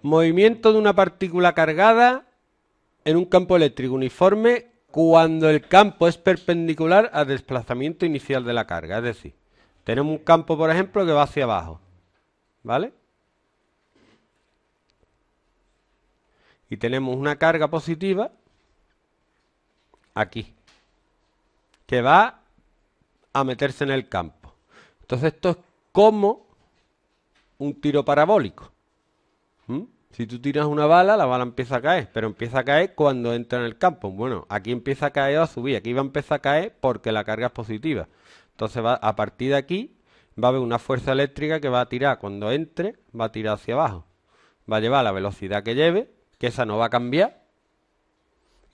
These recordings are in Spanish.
Movimiento de una partícula cargada en un campo eléctrico uniforme cuando el campo es perpendicular al desplazamiento inicial de la carga. Es decir, tenemos un campo, por ejemplo, que va hacia abajo, ¿vale? Y tenemos una carga positiva aquí, que va a meterse en el campo. Entonces esto es como un tiro parabólico. Si tú tiras una bala, la bala empieza a caer, pero empieza a caer cuando entra en el campo. Bueno, aquí empieza a caer o a subir, aquí va a empezar a caer porque la carga es positiva. Entonces a partir de aquí va a haber una fuerza eléctrica que va a tirar, cuando entre, va a tirar hacia abajo. Va a llevar la velocidad que lleve, que esa no va a cambiar,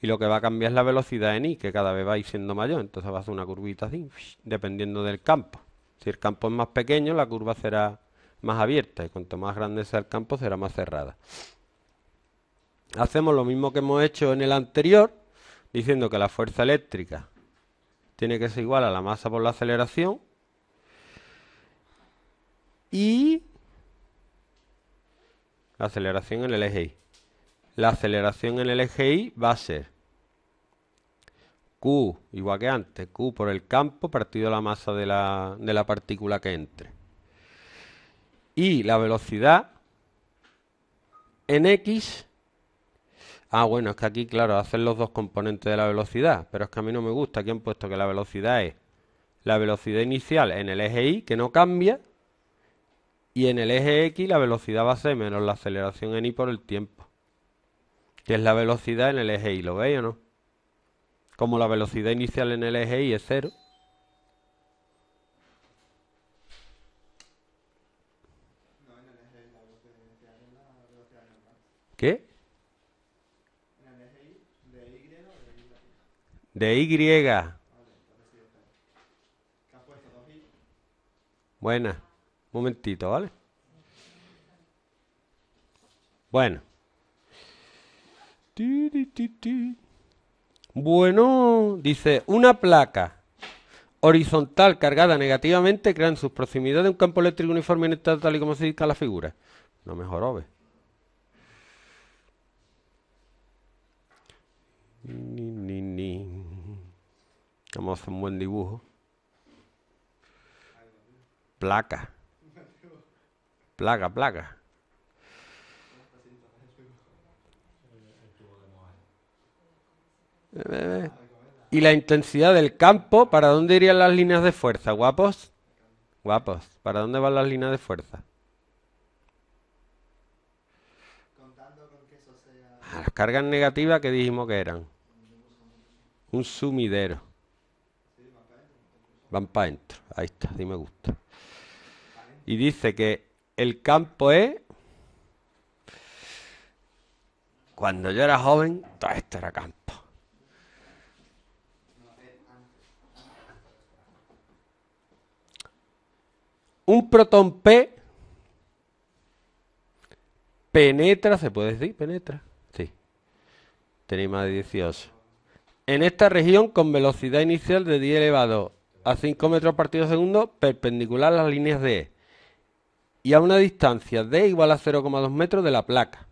y lo que va a cambiar es la velocidad en I, que cada vez va a ir siendo mayor. Entonces va a hacer una curvita así, dependiendo del campo. Si el campo es más pequeño, la curva será más abierta, y cuanto más grande sea el campo, será más cerrada. Hacemos lo mismo que hemos hecho en el anterior, diciendo que la fuerza eléctrica tiene que ser igual a la masa por la aceleración, y la aceleración en el eje Y. La aceleración en el eje Y va a ser Q, igual que antes, Q por el campo partido la masa de la partícula que entre. Y la velocidad en X. Bueno, es que aquí, claro, hacen los dos componentes de la velocidad, pero es que a mí no me gusta. Aquí han puesto que la velocidad es la velocidad inicial en el eje Y, que no cambia, y en el eje X la velocidad va a ser menos la aceleración en Y por el tiempo, que es la velocidad en el eje Y. ¿Lo veis o no? Como la velocidad inicial en el eje Y es 0. ¿Qué? De Y. Buena. Un momentito, ¿vale? Bueno. Bueno, dice, una placa horizontal cargada negativamente crea en sus proximidades un campo eléctrico uniforme en estado tal y como se indica en la figura. No mejoró, ¿ves? Vamos a hacer un buen dibujo. Placa. Placa. Y la intensidad del campo, ¿para dónde irían las líneas de fuerza, guapos? Guapos, ¿para dónde van las líneas de fuerza? Las cargas negativas que dijimos que eran un sumidero. Van para adentro. Ahí está, así me gusta. Y dice que el campo es... Cuando yo era joven, todo esto era campo. Un protón P penetra, ¿se puede decir? Penetra. Sí. Tenéis más de 18. En esta región con velocidad inicial de 10 elevado a 5 metros partido segundo, perpendicular a las líneas de E. Y a una distancia D igual a 0,2 metros de la placa.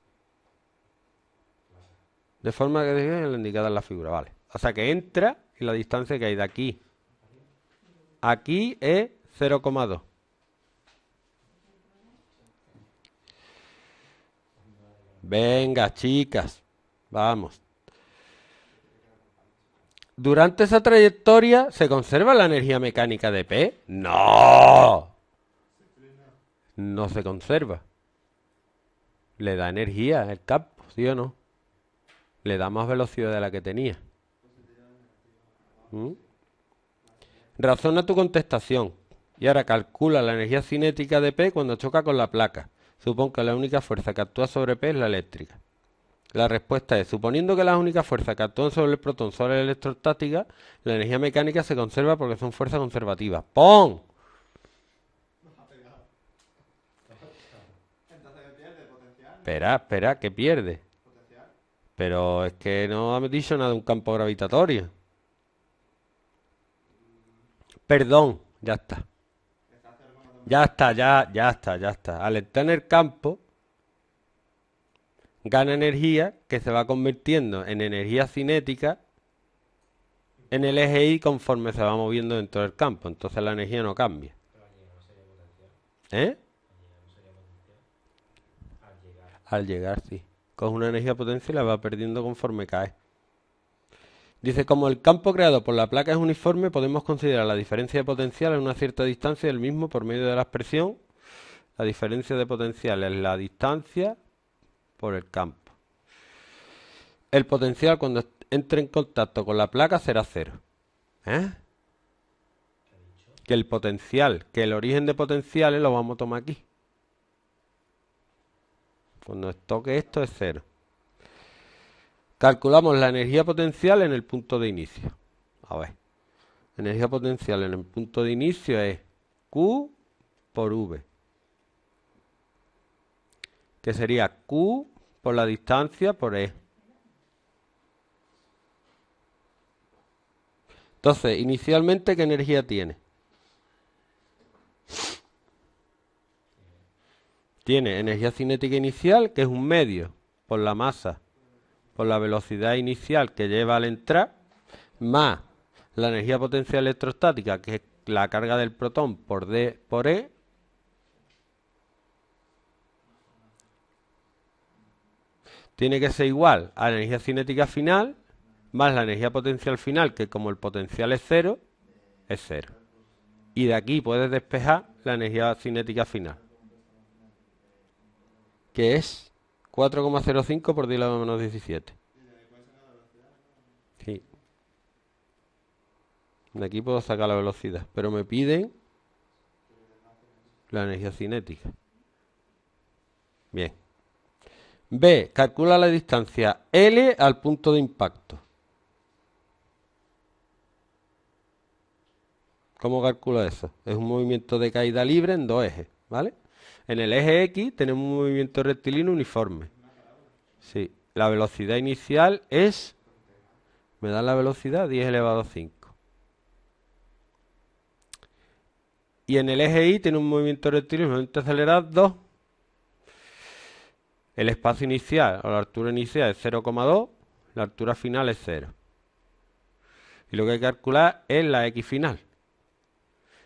De forma que lo indicada en la figura, vale. O sea que entra y la distancia que hay de aquí a aquí es 0,2. Venga, chicas, vamos. Durante esa trayectoria, ¿se conserva la energía mecánica de P? ¡No! No se conserva. Le da energía el campo, ¿sí o no? Le da más velocidad de la que tenía. Razona tu contestación. Y ahora calcula la energía cinética de P cuando choca con la placa. Supón que la única fuerza que actúa sobre P es la eléctrica. La respuesta es, suponiendo que las únicas fuerzas que actúan sobre el protón son las electrostáticas, la energía mecánica se conserva porque son fuerzas conservativas. ¡Pum! Espera, ¿qué pierde? Pero es que no ha dicho nada de un campo gravitatorio. Perdón, ya está. Ya está. Al estar en el campo, gana energía que se va convirtiendo en energía cinética en el eje Y conforme se va moviendo dentro del campo. Entonces la energía no cambia. ¿Eh? Al llegar, sí. Coge una energía potencial y la va perdiendo conforme cae. Dice, como el campo creado por la placa es uniforme, podemos considerar la diferencia de potencial a una cierta distancia del mismo por medio de la expresión. La diferencia de potencial es la distancia por el campo. El potencial cuando entre en contacto con la placa será cero. ¿Eh? Que el potencial, que el origen de potenciales lo vamos a tomar aquí. Cuando toque esto es cero. Calculamos la energía potencial en el punto de inicio. A ver. Energía potencial en el punto de inicio es Q por V. Que sería Q por la distancia por E. Entonces, inicialmente, ¿qué energía tiene? Tiene energía cinética inicial, que es un medio por la masa, por la velocidad inicial que lleva al entrar, más la energía potencial electrostática, que es la carga del protón por D por E, tiene que ser igual a la energía cinética final, más la energía potencial final, que como el potencial es cero, es cero. Y de aquí puedes despejar la energía cinética final, que es 4,05 por 10 a la menos 17. Sí. De aquí puedo sacar la velocidad, pero me piden la energía cinética. Bien. B. Calcula la distancia L al punto de impacto. ¿Cómo calculo eso? Es un movimiento de caída libre en dos ejes, ¿vale? En el eje X tenemos un movimiento rectilíneo uniforme. Sí. La velocidad inicial es... ¿Me da la velocidad? 10 elevado a 5. Y en el eje Y tiene un movimiento rectilíneo, un movimiento acelerado 2. El espacio inicial o la altura inicial es 0,2. La altura final es 0. Y lo que hay que calcular es la X final.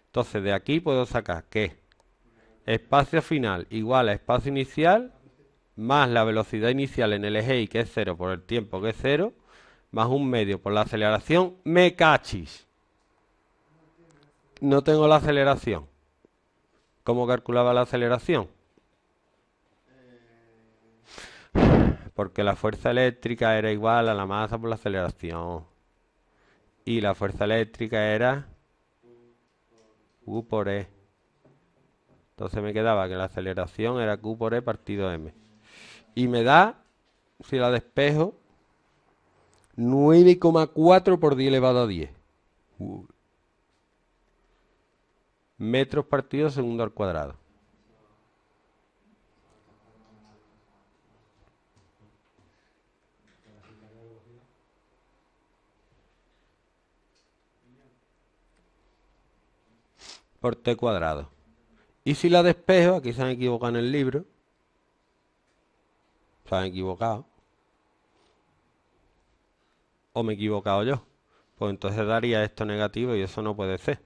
Entonces de aquí puedo sacar que espacio final igual a espacio inicial más la velocidad inicial en el eje Y, que es 0 por el tiempo, que es 0, más un medio por la aceleración. Me cachis. No tengo la aceleración. ¿Cómo calculaba la aceleración? Porque la fuerza eléctrica era igual a la masa por la aceleración. Y la fuerza eléctrica era U por E. Entonces me quedaba que la aceleración era Q por E partido M. Y me da, si la despejo, 9,4 por 10 elevado a 10. Metros partido segundo al cuadrado. Por T cuadrado. Y si la despejo, aquí se han equivocado en el libro. Se han equivocado. O me he equivocado yo. Pues entonces daría esto negativo y eso no puede ser.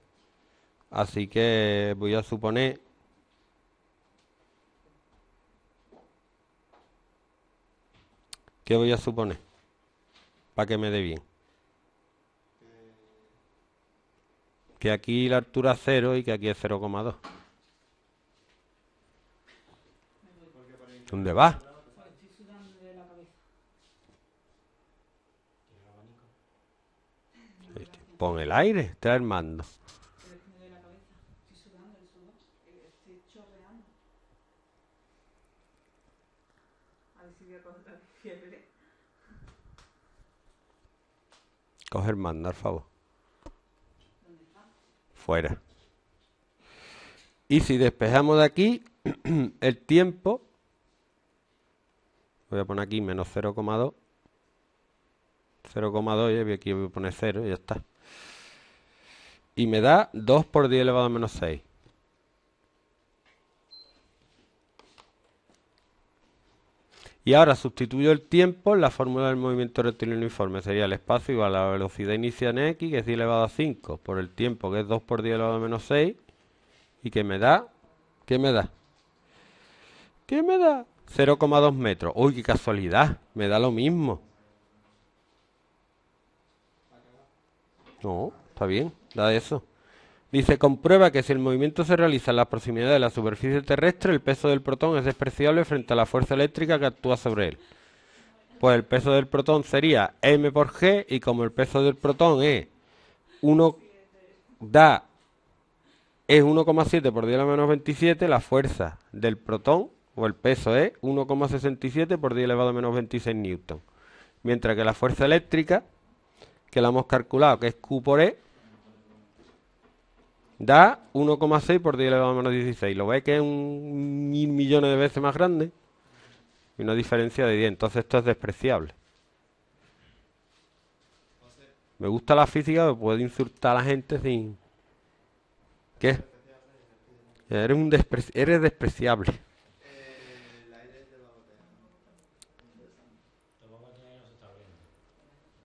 Así que voy a suponer ¿qué voy a suponer? Para que me dé bien. Que aquí la altura es 0 y que aquí es 0,2. ¿Dónde va? Pon el aire, trae el mando. Coge el mando, al favor. Fuera. Y si despejamos de aquí, el tiempo, voy a poner aquí menos 0,2. 0,2 y aquí voy a poner 0 y ya está. Y me da 2 por 10 elevado a menos 6. Y ahora sustituyo el tiempo en la fórmula del movimiento rectilíneo uniforme. Sería el espacio igual a la velocidad inicial en x, que es 10 elevado a 5, por el tiempo, que es 2 por 10 elevado a menos 6, y que me da... ¿Qué me da? ¿Qué me da? 0,2 metros. ¡Uy, qué casualidad! Me da lo mismo. No, está bien, da eso. Dice, comprueba que si el movimiento se realiza en las proximidades de la superficie terrestre, el peso del protón es despreciable frente a la fuerza eléctrica que actúa sobre él. Pues el peso del protón sería m por g, y como el peso del protón es 1,7 por 10 a la menos 27, la fuerza del protón, o el peso, es 1,67 por 10 elevado a menos 26 newton. Mientras que la fuerza eléctrica, que la hemos calculado, que es Q por E, da 1,6 por 10 elevado a menos 16. ¿Lo ves que es un 1000 millones de veces más grande? Y una diferencia de 10. Entonces esto es despreciable. Me gusta la física, pero puedo insultar a la gente sin... ¿Qué? Eres despreciable.